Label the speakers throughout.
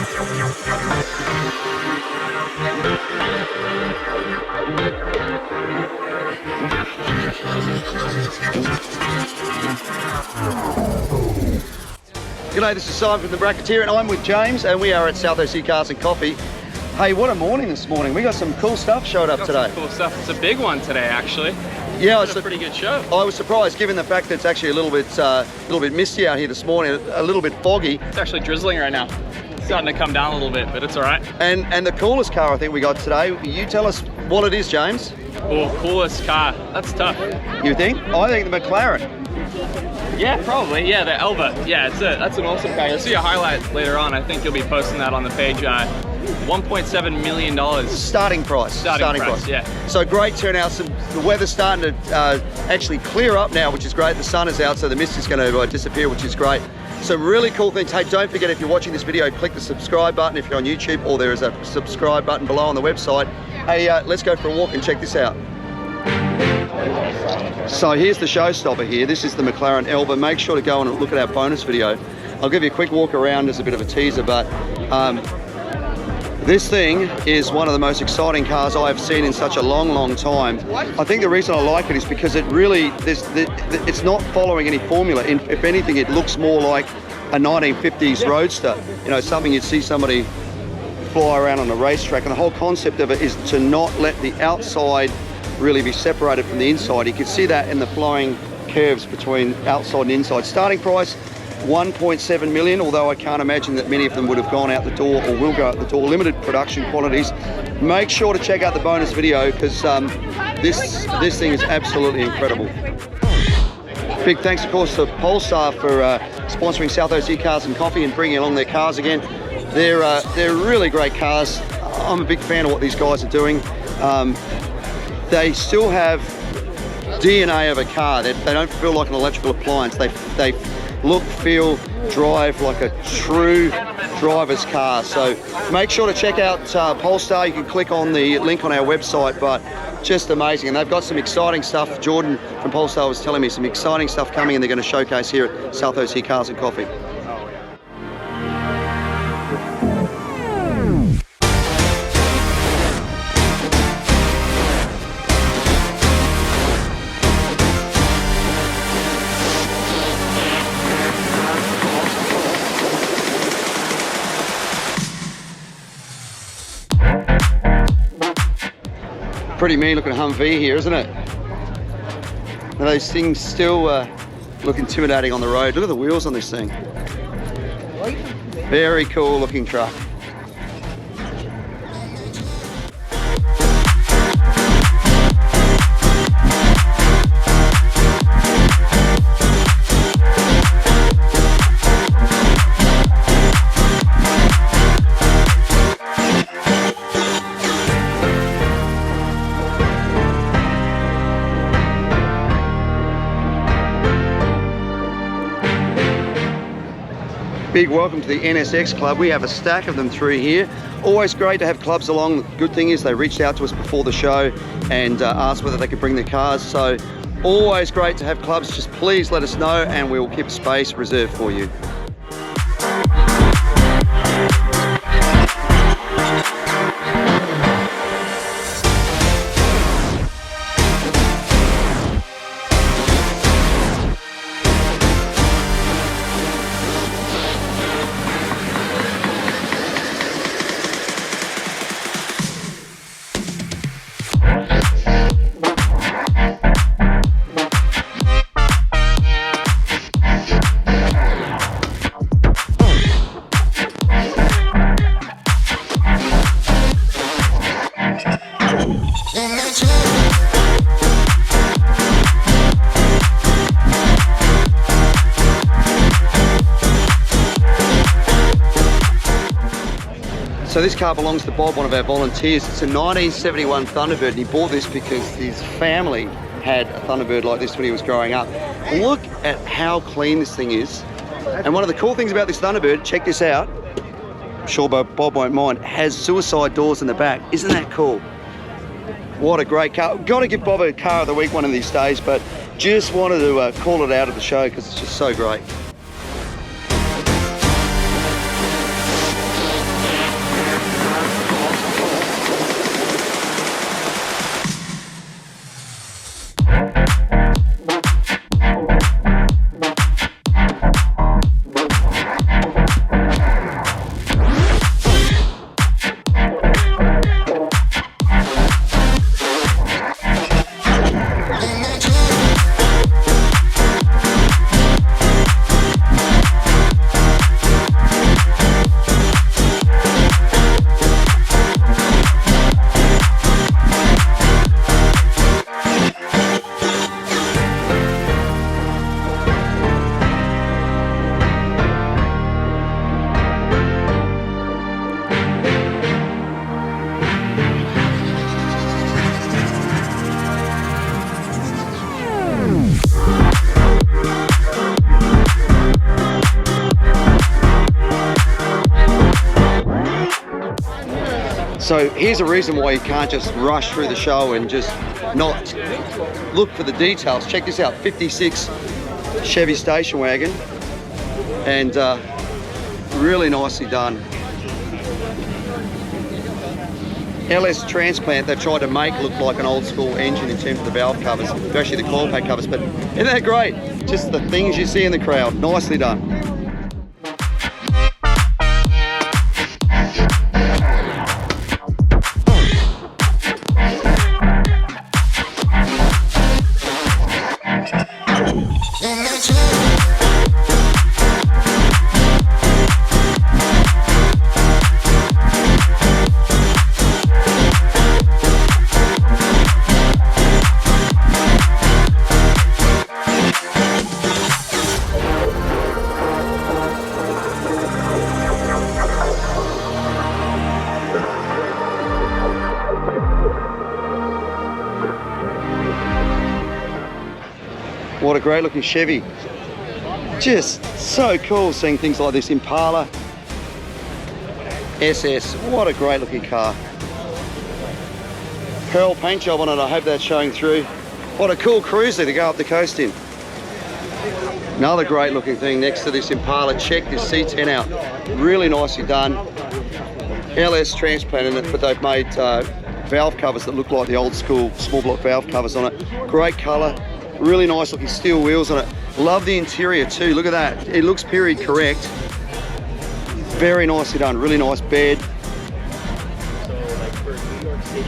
Speaker 1: G'day, this is Simon from the Bracketeer and I'm with James and we are at South OC Cars and Coffee. Hey, what a morning this morning. We got some cool stuff showed up today.
Speaker 2: Cool stuff. It's a big one today, actually.
Speaker 1: Yeah, it's
Speaker 2: a pretty good show.
Speaker 1: I was surprised given the fact that it's actually a little bit misty out here this morning, a little bit foggy.
Speaker 2: It's actually drizzling right now. It's starting to come down a little bit, but it's all right.
Speaker 1: And the coolest car I think we got today, you tell us what it is, James.
Speaker 2: Oh, coolest car. That's tough.
Speaker 1: You think? I think the McLaren.
Speaker 2: Yeah, probably. Yeah, the Elva. Yeah, that's an awesome car. You'll see a highlight later on. I think you'll be posting that on the page. $1.7 million.
Speaker 1: Starting price.
Speaker 2: Starting price, yeah.
Speaker 1: So great turnout. The weather's starting to actually clear up now, which is great. The sun is out, so the mist is going to disappear, which is great. So really cool things. Hey, don't forget, if you're watching this video, click the subscribe button if you're on YouTube, or there is a subscribe button below on the website. Hey, let's go for a walk and check this out. So here's the showstopper here. This is the McLaren Elva. Make sure to go and look at our bonus video. I'll give you a quick walk around as a bit of a teaser, but this thing is one of the most exciting cars I've seen in such a long time. I think the reason I like it is because it really, it's not following any formula. If anything, it looks more like a 1950s roadster. You know, something you'd see somebody fly around on a racetrack. And the whole concept of it is to not let the outside really be separated from the inside. You can see that in the flowing curves between outside and inside. Starting price, 1.7 million, although I can't imagine that many of them would have gone out the door or will go out the door. Limited production quantities. Make sure to check out the bonus video because this thing is absolutely incredible. Big thanks, of course, to Polestar for sponsoring South OC Cars and Coffee and bringing along their cars again. They're really great cars. I'm a big fan of what these guys are doing. They still have DNA of a car. They don't feel like an electrical appliance. They look, feel, drive like a true driver's car. So make sure to check out Polestar. You can click on the link on our website, but just amazing. And they've got some exciting stuff. Jordan from Polestar was telling me some exciting stuff coming and they're going to showcase here at South OC Cars and Coffee. Pretty mean looking Humvee here, isn't it? Now those things still look intimidating on the road. Look at the wheels on this thing. Very cool looking truck. Big welcome to the NSX Club. We have a stack of them through here. Always great to have clubs along. The good thing is they reached out to us before the show and asked whether they could bring their cars. So always great to have clubs. Just please let us know and we'll keep space reserved for you. So this car belongs to Bob, one of our volunteers. It's a 1971 Thunderbird, and he bought this because his family had a Thunderbird like this when he was growing up. Look at how clean this thing is. And one of the cool things about this Thunderbird, check this out, I'm sure Bob won't mind, has suicide doors in the back. Isn't that cool? What a great car. Got to give Bob a car of the week one of these days, but just wanted to call it out of the show because it's just so great. So here's a reason why you can't just rush through the show and just not look for the details. Check this out, 56 Chevy station wagon, and really nicely done. LS transplant they've tried to make look like an old school engine in terms of the valve covers, especially the coil pack covers, but isn't that great? Just the things you see in the crowd, nicely done. What a great looking Chevy. Just so cool seeing things like this. Impala SS, what a great looking car. Pearl paint job on it, I hope that's showing through. What a cool cruiser to go up the coast in. Another great looking thing next to this Impala. Check this C10 out, really nicely done. LS transplant in it, but they've made valve covers that look like the old school small block valve covers on it. Great colour. Really nice looking steel wheels on it. Love the interior too, look at that. It looks period correct. Very nicely done, really nice bed.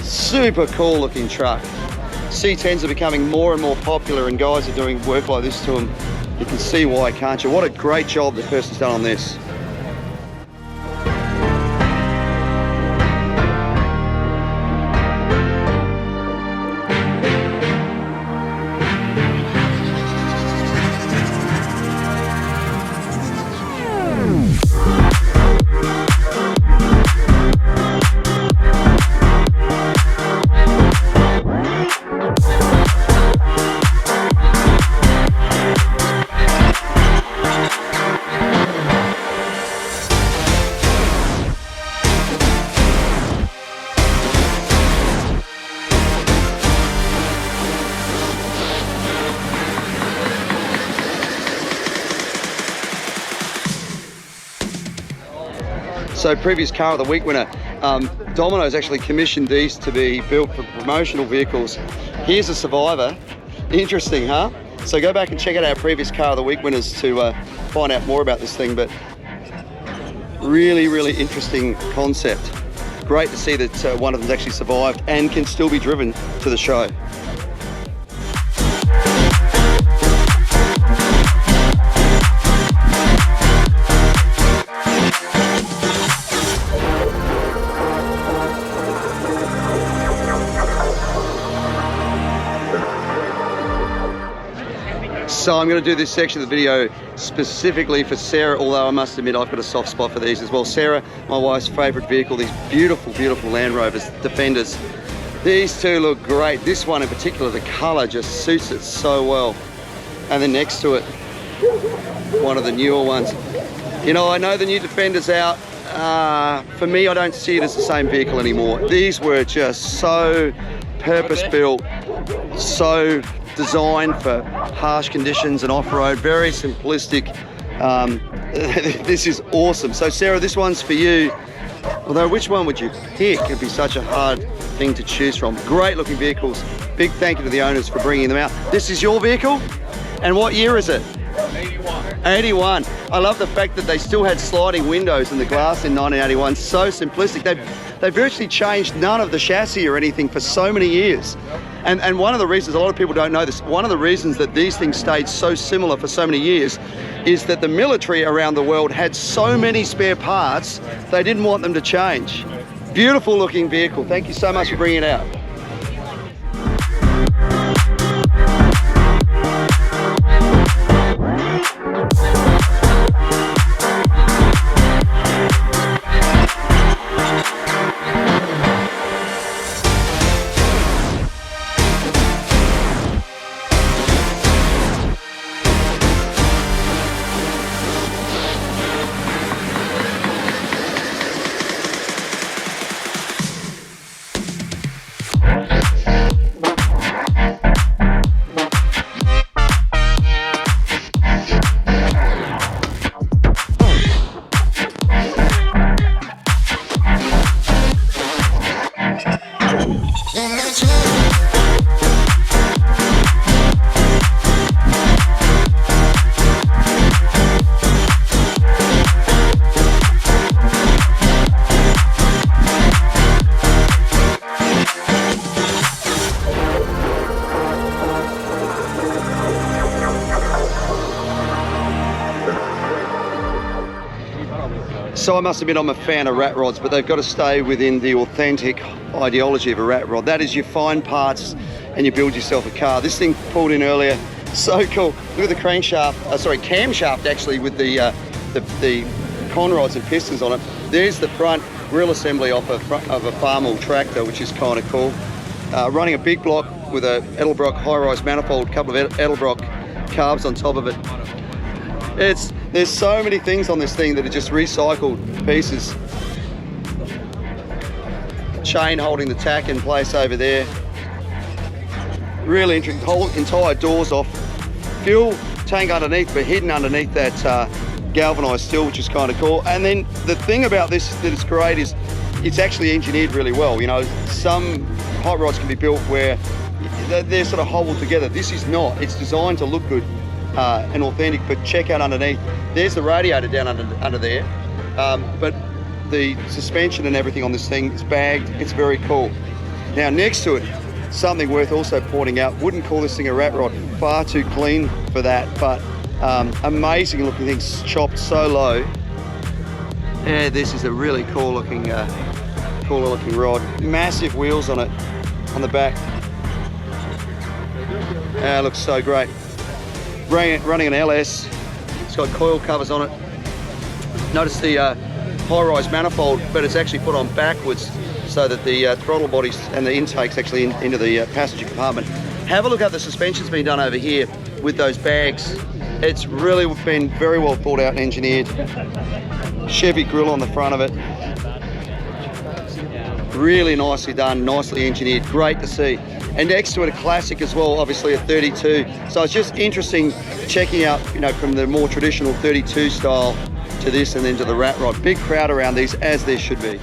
Speaker 1: Super cool looking truck. C10s are becoming more and more popular and guys are doing work like this to them. You can see why, can't you? What a great job the person's done on this. So previous car of the week winner, Domino's actually commissioned these to be built for promotional vehicles. Here's a Survivor. Interesting, huh? So go back and check out our previous car of the week winners to find out more about this thing, but really, really interesting concept. Great to see that one of them's actually survived and can still be driven to the show. So I'm going to do this section of the video specifically for Sarah, although I must admit I've got a soft spot for these as well. Sarah, my wife's favourite vehicle, these beautiful, beautiful Land Rovers, Defenders. These two look great. This one in particular, the colour just suits it so well. And then next to it, one of the newer ones. You know, I know the new Defender's out. For me, I don't see it as the same vehicle anymore. These were just so purpose-built, so designed for harsh conditions and off-road, very simplistic. This is awesome. So Sarah, this one's for you. Although which one would you pick? It'd be such a hard thing to choose from. Great looking vehicles. Big thank you to the owners for bringing them out. This is your vehicle? And what year is it? 81. 81. I love the fact that they still had sliding windows in the glass in 1981. So simplistic. They've virtually changed none of the chassis or anything for so many years. And one of the reasons, a lot of people don't know this, one of the reasons that these things stayed so similar for so many years is that the military around the world had so many spare parts, they didn't want them to change. Beautiful looking vehicle. Thank you so much for bringing it out. So I must admit I'm a fan of rat rods, but they've got to stay within the authentic ideology of a rat rod. That is, you find parts and you build yourself a car. This thing pulled in earlier, so cool. Look at the camshaft actually, with the con rods and pistons on it. There's the front grill assembly of a farm tractor, which is kind of cool. Running a big block with a Edelbrock high-rise manifold, couple of Edelbrock carbs on top of it. There's so many things on this thing that are just recycled pieces. Chain holding the tack in place over there. Really interesting. Whole entire doors off. Fuel tank underneath, but hidden underneath that galvanized steel, which is kind of cool. And then the thing about this that is great is it's actually engineered really well. You know, some hot rods can be built where they're sort of hobbled together. This is not. It's designed to look good and authentic, but check out underneath. There's the radiator down under there, but the suspension and everything on this thing is bagged. It's very cool. Now next to it, something worth also pointing out, wouldn't call this thing a rat rod, far too clean for that, but amazing looking things, chopped so low. Yeah, this is a really cool looking rod. Massive wheels on it, on the back. It looks so great. Running an LS, it's got coil covers on it. Notice the high-rise manifold, but it's actually put on backwards so that the throttle bodies and the intake's actually into the passenger compartment. Have a look at the suspension's been done over here with those bags. It's really been very well thought out and engineered. Chevy grille on the front of it. Really nicely done, nicely engineered, great to see. And next to it, a classic as well, obviously a 32. So it's just interesting checking out, you know, from the more traditional 32 style to this and then to the rat rod. Big crowd around these, as there should be.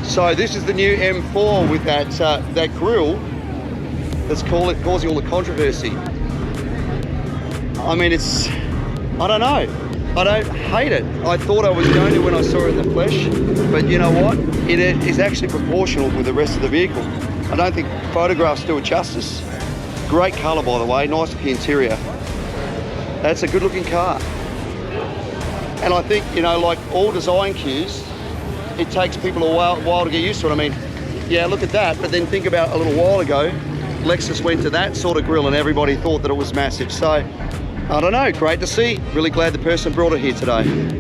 Speaker 1: So this is the new M4 with that grille that's causing all the controversy. I mean, I don't know. I don't hate it. I thought I was going to when I saw it in the flesh, but you know what? It is actually proportional with the rest of the vehicle. I don't think photographs do it justice. Great colour, by the way, nice looking interior. That's a good looking car. And I think, you know, like all design cues, it takes people a while to get used to it. I mean, yeah, look at that, but then think about a little while ago, Lexus went to that sort of grille and everybody thought that it was massive. So, I don't know, great to see. Really glad the person brought it here today.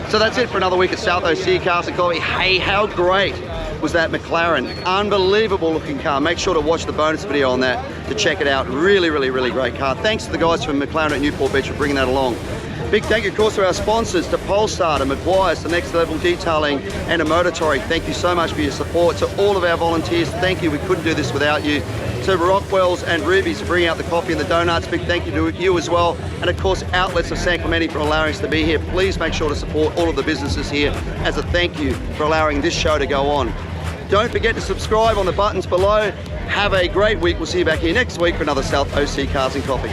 Speaker 1: So that's it for another week at South OC Cars and Coffee. Hey, how great was that McLaren? Unbelievable looking car. Make sure to watch the bonus video on that to check it out. Really, really, really great car. Thanks to the guys from McLaren at Newport Beach for bringing that along. Big thank you, of course, to our sponsors, to Polestar, to McGuire's, to Next Level Detailing, and to Motortory. Thank you so much for your support. To all of our volunteers, thank you. We couldn't do this without you. To Rockwell's and Ruby's for bringing out the coffee and the donuts. Big thank you to you as well. And of course, Outlets of San Clemente for allowing us to be here. Please make sure to support all of the businesses here as a thank you for allowing this show to go on. Don't forget to subscribe on the buttons below. Have a great week. We'll see you back here next week for another South OC Cars and Coffee.